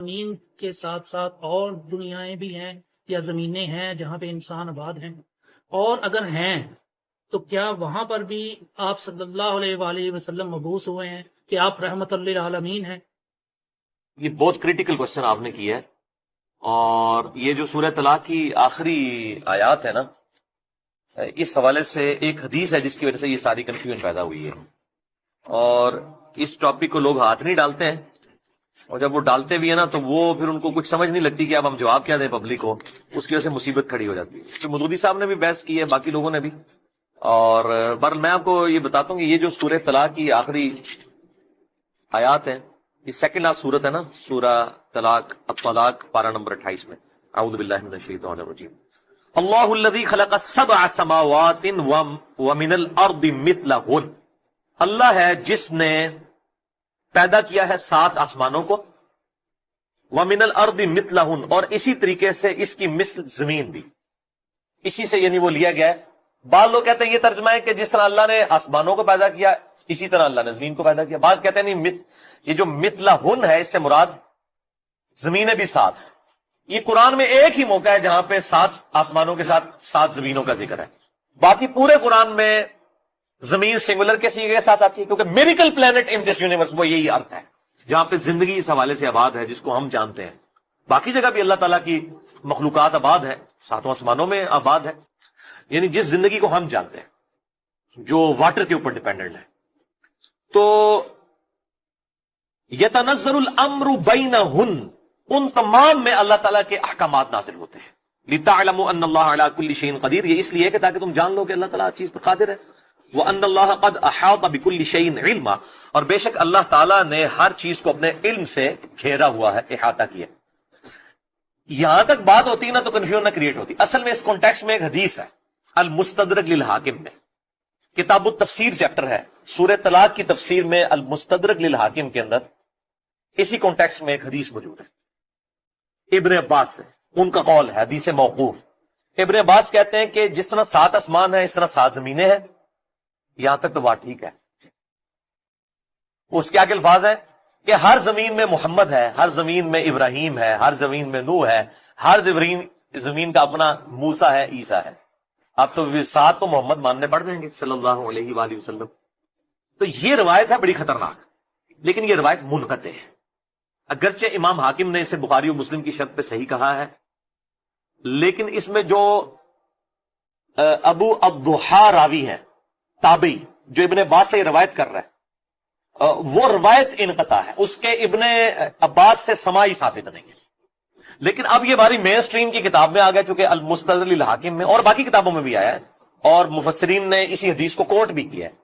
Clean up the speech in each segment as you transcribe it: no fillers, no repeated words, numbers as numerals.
زمین کے ساتھ ساتھ اور دنیایں بھی ہیں یا زمینیں ہیں جہاں پہ انسان آباد ہیں؟ اور اگر ہیں تو کیا وہاں پر بھی آپ صلی اللہ علیہ وآلہ وسلم مبعوث ہوئے ہیں کہ آپ رحمت للعالمین ہیں؟ یہ بہت کریٹیکل کوشچن آپ نے کیا ہے، اور یہ جو سورہ طلاق کی آخری آیات ہے نا، اس حوالے سے ایک حدیث ہے جس کی وجہ سے یہ ساری کنفیوژن پیدا ہوئی ہے، اور اس ٹاپک کو لوگ ہاتھ نہیں ڈالتے ہیں، اور جب وہ ڈالتے بھی ہیں نا تو وہ پھر ان کو کچھ سمجھ نہیں لگتی کہ اب ہم جواب کیا دیں پبلک کو، اس کی وجہ سے مصیبت کھڑی ہو جاتی ہے۔ تو مودودی صاحب نے بھی بحث کی ہے، باقی لوگوں نے بھی، اور بہرحال میں آپ کو یہ بتاتا ہوں کہ یہ جو سورہ طلاق کی آخری آیات ہے، یہ سیکنڈ لاسٹ سورت ہے نا، سورہ طلاق الطلاق پارہ نمبر 28 میں، اعوذ باللہ من الشیطان الرجیم، اللہ الذی خلق السبع سماوات ومن الارض مثلہن، اللہ ہے جس نے پیدا کیا ہے 7 آسمانوں کو، ومن الارض مثلہن، اور اسی طریقے سے اس کی مثل زمین بھی، اسی سے یعنی وہ لیا گیا ہے۔ بعض لوگ کہتے ہیں یہ ترجمہ ہے کہ جس طرح اللہ نے آسمانوں کو پیدا کیا اسی طرح اللہ نے زمین کو پیدا کیا، بعض کہتے ہیں نہیں، یہ جو مثلہن ہے اس سے مراد زمینیں بھی 7 ہیں۔ یہ قرآن میں ایک ہی موقع ہے جہاں پہ 7 آسمانوں کے ساتھ 7 زمینوں کا ذکر ہے، باقی پورے قرآن میں زمین سنگولر کے سیغے کے ساتھ آتی ہے، کیونکہ miracle planet in this universe وہ یہی ارتھ ہے جہاں پہ زندگی اس حوالے سے آباد ہے جس کو ہم جانتے ہیں۔ باقی جگہ بھی اللہ تعالیٰ کی مخلوقات آباد ہے، 7 آسمانوں میں آباد ہے، یعنی جس زندگی کو ہم جانتے ہیں جو واٹر کے اوپر ڈیپینڈنٹ ہے۔ تو یتنزل الامر بینہن، ان تمام میں اللہ تعالیٰ کے احکامات نازل ہوتے ہیں، لتعلموا ان اللہ علی کل شیء قدیر، یہ اس لیے کہ تاکہ تم جان لو کہ اللہ تعالیٰ ہر چیز پر قادر ہے، وان اللہ قد احاط بکل شیء علما، اور بے شک اللہ تعالیٰ نے ہر چیز کو اپنے علم سے گھیرا ہوا ہے، احاطہ کیا۔ یہاں تک بات ہوتی ہے نا تو کنفیوژن نہ کریٹ ہوتی۔ اصل میں اس کانٹیکسٹ میں ایک حدیث ہے المستدرک للحاکم میں، کتاب التفسیر چیپٹر ہے، سورہ طلاق کی تفسیر میں المستدرک للحاکم کے اندر اسی کانٹیکسٹ میں ایک حدیث موجود ہے ابن عباس سے، ان کا قول ہے، حدیث موقوف۔ ابن عباس کہتے ہیں کہ جس طرح 7 آسمان ہیں اس طرح 7 زمینیں ہیں، یہاں تک تو بات ٹھیک ہے۔ اس کے آگے الفاظ ہیں کہ ہر زمین میں محمد ہے، ہر زمین میں ابراہیم ہے، ہر زمین میں نوح ہے، ہر زمین کا اپنا موسیٰ ہے، عیسیٰ ہے۔ اب تو 7 تو محمد ماننے پڑ جائیں گے صلی اللہ علیہ وآلہ وسلم۔ تو یہ روایت ہے بڑی خطرناک، لیکن یہ روایت منقطع ہے، اگرچہ امام حاکم نے اسے بخاری و مسلم کی شرط پہ صحیح کہا ہے، لیکن اس میں جو ابو الضحیٰ راوی ہے تابعی جو ابن عباس سے یہ روایت کر رہا ہے، وہ روایت انقطاع ہے، اس کے ابن عباس سے سماعی ثابت نہیں ہے۔ لیکن اب یہ ہماری مین سٹریم کی کتاب میں آ گیا، چونکہ المستدرک للحاکم میں اور باقی کتابوں میں بھی آیا ہے، اور مفسرین نے اسی حدیث کو کوٹ بھی کیا ہے،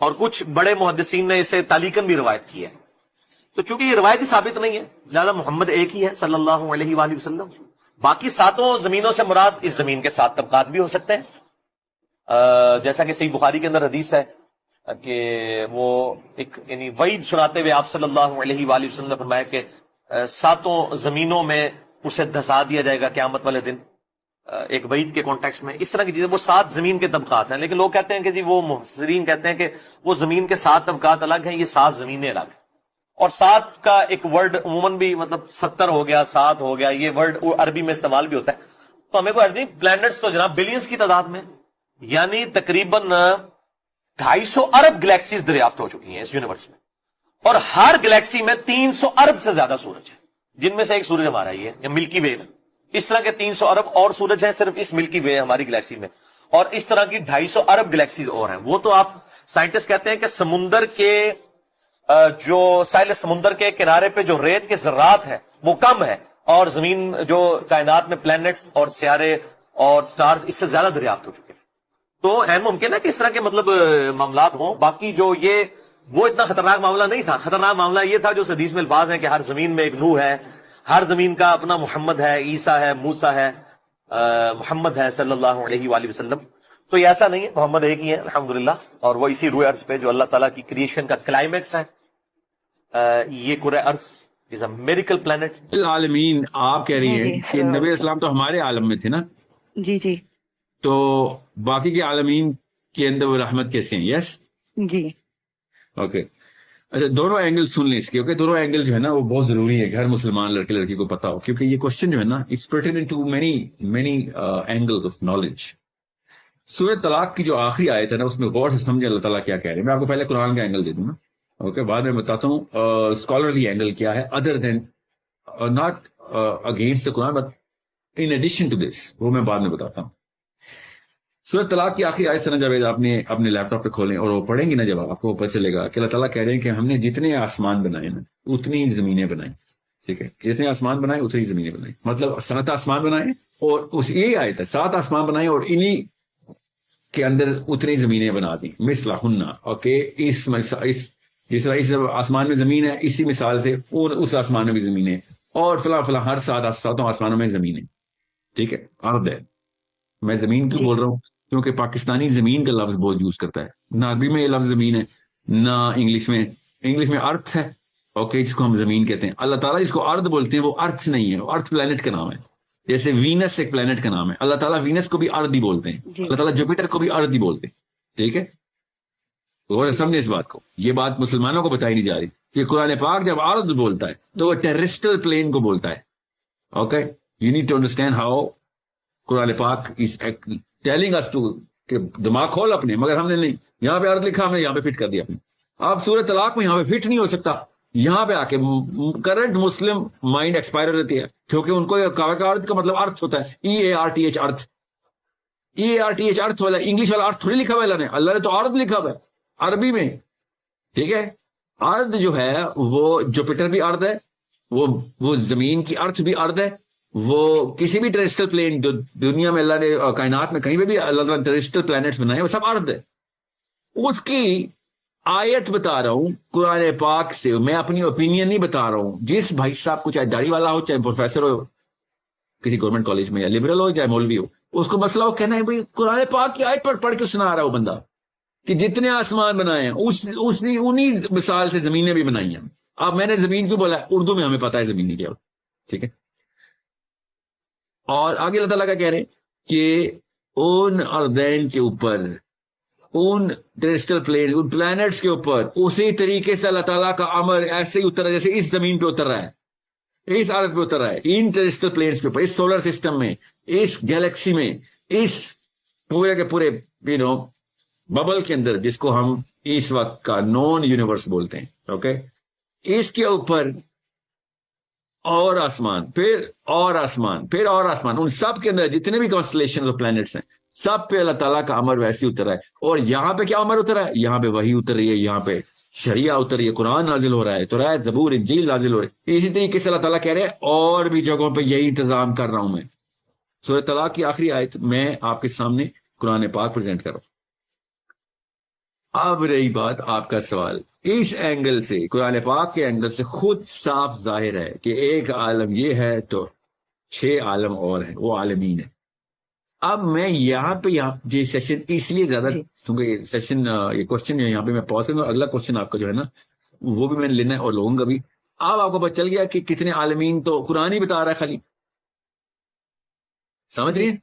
اور کچھ بڑے محدثین نے اسے تعلیقاً بھی روایت کی ہے۔ تو چونکہ یہ روایت ہی ثابت نہیں ہے، لہذا محمد ایک ہی ہے صلی اللہ علیہ وآلہ وسلم، باقی 7 زمینوں سے مراد اس زمین کے 7 طبقات بھی ہو سکتے ہیں، جیسا کہ صحیح بخاری کے اندر حدیث ہے کہ وہ ایک یعنی وعید سناتے ہوئے آپ صلی اللہ علیہ وآلہ وسلم نے فرمایا کہ 7 زمینوں میں اسے دھسا دیا جائے گا قیامت والے دن، ایک وعید کے کانٹیکسٹ میں، اس طرح کی چیزیں۔ وہ 7 زمین کے طبقات ہیں، لیکن لوگ کہتے ہیں کہ جی وہ مفسرین کہتے ہیں کہ وہ زمین کے 7 طبقات الگ ہیں، یہ 7 زمینیں الگ ہیں، اور 7 کا ایک ورڈ عموماً بھی مطلب 70 ہو گیا، 7 ہو گیا، یہ ورڈ عربی میں استعمال بھی ہوتا ہے۔ تو ہمیں کوئی نہیں، پلانٹس تو جناب بلینز کی تعداد میں، یعنی تقریباً 250 ارب گلیکسیز دریافت ہو چکی ہیں اس یونیورس میں، اور ہر گلیکسی میں 300 ارب سے زیادہ سورج ہیں، جن میں سے ایک سورج ہمارا ہی ہے، یا ملکی وے میں اس طرح کے 300 ارب اور سورج ہیں صرف اس ملکی وے ہماری گلیکسی میں، اور اس طرح کی 250 ارب گلیکسیز اور ہیں۔ وہ تو آپ سائنٹسٹ کہتے ہیں کہ سمندر کے جو ساحل سمندر کے کنارے پہ جو ریت کے ذرات ہیں وہ کم ہے، اور زمین جو کائنات میں پلانٹس اور سیارے اور سٹارز اس سے زیادہ دریافت ہو چکے ہیں۔ تو ہے ممکن ہے کہ اس طرح کے مطلب معاملات ہوں، باقی جو یہ وہ اتنا خطرناک معاملہ نہیں تھا۔ خطرناک معاملہ یہ تھا جو اس حدیث میں الفاظ ہیں کہ ہر زمین میں ایک نوح ہے، ہر زمین کا اپنا محمد ہے، عیسیٰ ہے، موسیٰ ہے، محمد ہے صلی اللہ علیہ وآلہ وسلم۔ تو یہ ایسا نہیں ہے، محمد ایک ہی ہے الحمدللہ، اور وہ اسی روئے ارض پہ جو اللہ تعالیٰ کی کریشن کا کلائمیکس ہے، یہ کرۂ ارض از اے میریکل پلانٹ۔ العالمین آپ کہہ رہی ہیں کہ نبی اسلام تو ہمارے عالم میں تھے نا، جی جی تو باقی کے عالمین کے اندر وہ رحمت کیسے ہیں؟ یس جی اوکے۔ اچھا دونوں اینگل سن لیں اس کے، دونوں اینگل جو ہے نا وہ بہت ضروری ہے کہ ہر مسلمان لڑکے لڑکی کو پتا ہو، کیونکہ یہ کوشچن جو ہے نا it's pertinent to many angles of knowledge. سورہ طلاق کی جو آخری آیت ہے نا اس میں غور سے سمجھے اللہ تعالیٰ کیا کہہ رہے ہیں. میں آپ کو پہلے قرآن کا اینگل دے دوں نا، اوکے، بعد میں بتاتا ہوں اسکالرلی اینگل کیا ہے other then not against the Quran but in addition to this, وہ میں بعد میں بتاتا ہوں. سورہ طلاق کی آخری آیت سے نا جب آپ نے اپنے لیپ ٹاپ پہ کھولیں اور وہ پڑھیں گے نا، جب آپ کو پتہ چلے گا کہ اللہ تعالیٰ کہہ رہے ہیں کہ ہم نے جتنے آسمان بنائے نا اتنی ہی زمینیں بنائیں. ٹھیک ہے، جتنے آسمان بنائے اتنی ہی زمینیں بنائیں، مطلب 7 آسمان بنائے اور اس یہی آیت ہے 7 آسمان بنائے اور انہی کے اندر اتنی زمینیں بنا دی مثلہن. اوکے، جس طرح اس آسمان میں زمین ہے اسی مثال سے اس آسمان میں بھی زمین ہے، اور فلاں فلاں ہر 7 آسمانوں میں زمین ہے. ٹھیک ہے، ارض ہے. میں زمین کیوں بول رہا ہوں؟ کیونکہ پاکستانی زمین کا لفظ بہت یوز کرتا ہے، نہ عربی میں یہ لفظ زمین ہے نہ انگلش میں ارتھ ہے. اوکے، جس کو ہم زمین کہتے ہیں. اللہ تعالیٰ جس کو ارض بولتے ہیں وہ ارتھ نہیں ہے، وہ ارتھ پلانٹ کا نام ہے. جیسے وینس ایک پلانٹ کا نام ہے، اللہ تعالیٰ وینس کو بھی ارض ہی بولتے ہیں، اللہ تعالیٰ جوپیٹر کو بھی ارض ہی بولتے ہیں. ٹھیک ہے، غور سے سمجھے اس بات کو. یہ بات مسلمانوں کو بتائی نہیں جا رہی کہ قرآن پاک جب ارض بولتا ہے تو وہ ٹیرسٹرل پلین کو بولتا ہے. Okay, you need to understand how قرآن پاک از ٹیلنگ اس ٹو، کہ دماغ کھول اپنے، مگر ہم نے نہیں. یہاں پہ ارض لکھا، ہم نے یہاں پہ فٹ کر دیا. آپ سورہ طلاق میں یہاں پہ فٹ نہیں ہو سکتا. یہاں پہ آ کے کرنٹ مسلم مائنڈ ایکسپائر رہتی ہے، کیونکہ ان کو ارتھ کا مطلب ارتھ ہوتا ہے، EARTH ارتھ. EARTH ارتھ والا انگلش والا ارتھ تھوڑی لکھا ہوا ہے اللہ نے تو ارتھ لکھا ہوا ہے عربی میں. ٹھیک ہے، ارض جو ہے وہ جوپیٹر بھی ارض ہے، وہ زمین کی ارتھ بھی ارض ہے. وہ کسی بھی ٹیرسٹرل پلین جو دنیا میں اللہ نے کائنات میں کہیں پہ بھی اللہ تعالیٰ ٹیرسٹرل پلانٹس بنائے وہ سب ارض ہے. اس کی آیت بتا رہا ہوں قرآن پاک سے، میں اپنی اوپینین نہیں بتا رہا ہوں. جس بھائی صاحب کو چاہے داڑھی والا ہو، چاہے پروفیسر ہو کسی گورنمنٹ کالج میں، یا لبرل ہو چاہے مولوی ہو، اس کو مسئلہ وہ کہنا ہے بھائی قرآن پاک کی آیت پر پڑھ کے سنا رہا ہو بندہ کہ جتنے آسمان بنائے ہیں انہی مثال سے زمینیں بھی بنائی ہیں. اب میں نے زمین کیوں بولا؟ اردو میں ہمیں پتا ہے زمین نہیں کیا. ٹھیک ہے، اور آگے اللہ تعالیٰ کا کہہ رہے ہیں کہ ان ارضین کے اوپر، ان ٹیرسٹرل پلین، ان پلانٹس کے اوپر اسی طریقے سے اللہ تعالیٰ کا امر ایسے ہی اتر رہا ہے جیسے اس زمین پہ اتر رہا ہے، اس ارض پہ اتر رہا ہے. ان ٹیرسٹرل پلینس کے اوپر، اس سولر سسٹم میں، اس گیلیکسی میں، اس پورے کے پورے ببل کے اندر جس کو ہم اس وقت کا نون یونیورس بولتے ہیں. اوکے، اس کے اوپر اور آسمان، پھر اور آسمان، پھر اور آسمان، ان سب کے اندر جتنے بھی کانسٹلیشنز اور پلانٹس ہیں سب پہ اللہ تعالیٰ کا امر ویسے ہی اتر رہا ہے. اور یہاں پہ کیا امر اتر رہا ہے؟ یہاں پہ وحی اتر رہی ہے، یہاں پہ شریعہ اتر رہی ہے، قرآن نازل ہو رہا ہے، تورات، زبور، انجیل نازل ہو رہی ہے. اسی طریقے سے اللہ تعالیٰ کہہ رہے ہیں اور بھی جگہوں پہ یہی انتظام کر رہا ہوں میں. سورہ طلاق کی آخری آیت میں آپ کے سامنے قرآن پاک پریزنٹ کر رہا ہوں. اب رہی بات آپ کا سوال، اس اینگل سے، قرآن پاک کے اینگل سے خود صاف ظاہر ہے کہ ایک عالم یہ ہے تو 6 عالم اور ہیں، وہ عالمین ہے. اب میں یہاں پہ یہ سیشن اس لیے زیادہ، کیونکہ یہ سیشن، یہ کوشچن یہاں پہ میں پاز کروں گا. اگلا کوشچن آپ کا جو ہے نا وہ بھی میں نے لینا ہے اور لوں گا بھی. اب آپ کو پتہ چل گیا کہ کتنے عالمین تو قرآن ہی بتا رہا ہے خالی، سمجھ رہی ہیں؟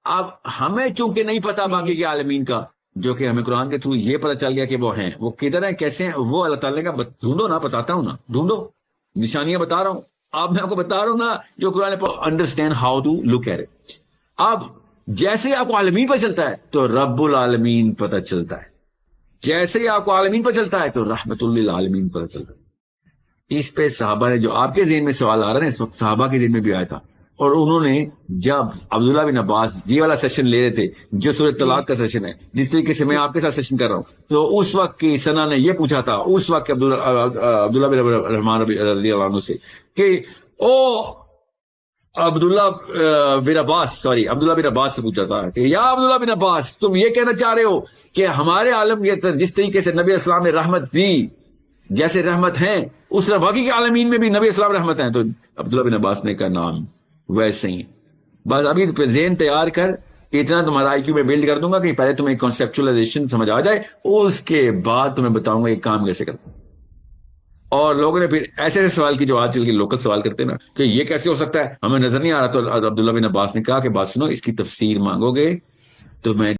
اب ہمیں چونکہ نہیں پتا باقی کے عالمین کا، جو کہ ہمیں قرآن کے تھرو یہ پتہ چل گیا کہ وہ ہیں، وہ کدھر ہیں، کیسے ہیں، وہ اللہ تعالیٰ کا ڈھونڈو نا، بتاتا ہوں نا، ڈھونڈو، نشانیاں بتا رہا ہوں. اب میں آپ کو بتا رہا ہوں نا جو قرآن پر understand how to look at it. اب جیسے ہی آپ کو عالمین پہ چلتا ہے تو رب العالمین پتہ چلتا ہے، جیسے ہی آپ کو عالمین پہ چلتا ہے تو رحمت للعالمین پتہ چلتا ہے. اس پہ صحابہ نے، جو آپ کے ذہن میں سوال آ رہا ہے اس وقت صحابہ کے ذہن میں بھی آیا تھا، اور انہوں نے جب عبداللہ بن عباس یہ والا سیشن لے رہے تھے جو سورہ طلاق کا سیشن ہے، جس طریقے سے میں آپ کے ساتھ سیشن کر رہا ہوں، تو اس وقت کی سنا نے یہ پوچھا تھا اس وقت عبداللہ بن رحمان رضی اللہ عنہ سے کہ او عبداللہ بن عباس سے پوچھا تھا کہ یا عبداللہ بن عباس، تم یہ کہنا چاہ رہے ہو کہ ہمارے عالم یہ جس طریقے سے نبی اسلام نے رحمت دی، جیسے رحمت ہیں اس طرح باقی کے عالمین میں بھی نبی اسلام رحمت ہیں؟ تو عبداللہ بن عباس نے کہا نام ویسے ہی. بس ابھی ذہن تیار کر، اتنا تمہارا آئی کیو میں بلڈ کر دوں گا کہ پہلے تمہیں کنسپچولائزیشن سمجھ آ جائے، اس کے بعد تمہیں بتاؤں گا یہ کام کیسے کرتا. اور لوگوں نے پھر ایسے ایسے سوال کی جو آج کل کے لوکل سوال کرتے ہیں نا کہ یہ کیسے ہو سکتا ہے، ہمیں نظر نہیں آ رہا. تو عبداللہ بن عباس نے کہا کہ بات سنو، اس کی تفسیر مانگو گے تو میں